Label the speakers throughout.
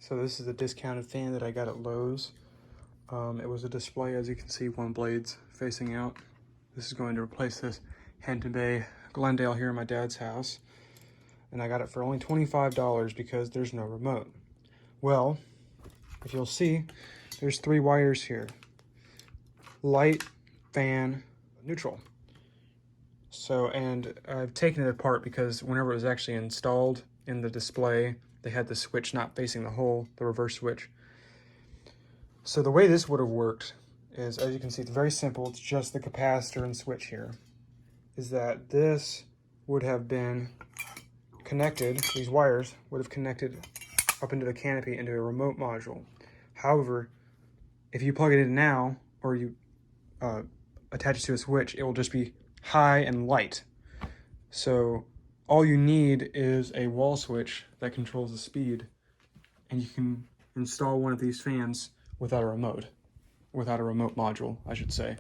Speaker 1: So this is a discounted fan that I got at Lowe's. It was a display, as you can see, one blade's facing out. This is going to replace this Hampton Bay Glendale here in my dad's house. And I got it for only $25 because there's no remote. Well, if you'll see, there's 3 wires here. Light, fan, neutral. So, and I've taken it apart because whenever it was actually installed in the display, they had the switch not facing the hole, the reverse switch. So the way this would have worked is, as you can see, it's very simple. It's just the capacitor and switch here. Is that this would have been connected, these wires would have connected up into the Canopy into a remote module. However, if you plug it in now, or you attach it to a switch, it will just be high and light. So all you need is a wall switch that controls the speed, and you can install one of these fans without a remote module, I should say.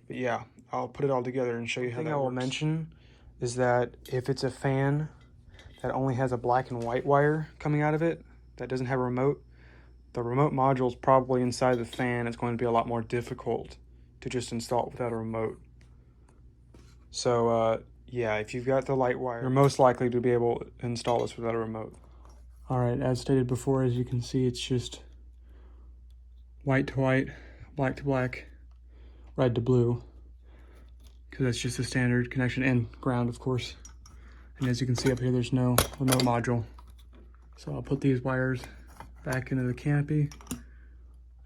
Speaker 1: But yeah, I'll put it all together and show you how that works. The thing I will mention is that if it's a fan that only has a black and white wire coming out of it, that doesn't have a remote, the remote module is probably inside the fan. It's going to be a lot more difficult to just install it without a remote. So yeah, if you've got the light wire, you're most likely to be able to install this without a remote. All right, as stated before, as you can see, it's just white to white, black to black, red to blue, because that's just a standard connection, and ground, of course. And as you can see up here, there's no remote module. So I'll put these wires back into the Canopy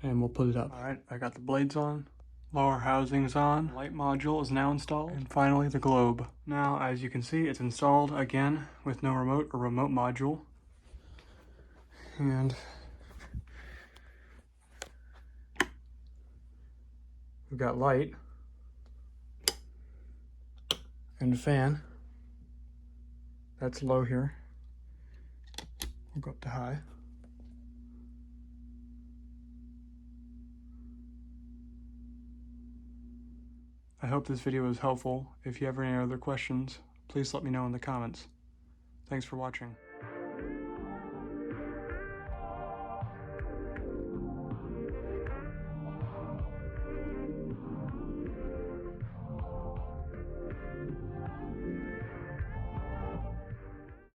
Speaker 1: and we'll put it up. All right, I got the blades on, lower housings on, light module is now installed, and finally the globe. Now, as you can see, it's installed again with no remote or remote module. And we've got light and a fan. That's low here. We'll go up to high. I hope this video was helpful. If you have any other questions, please let me know in the comments. Thanks for watching.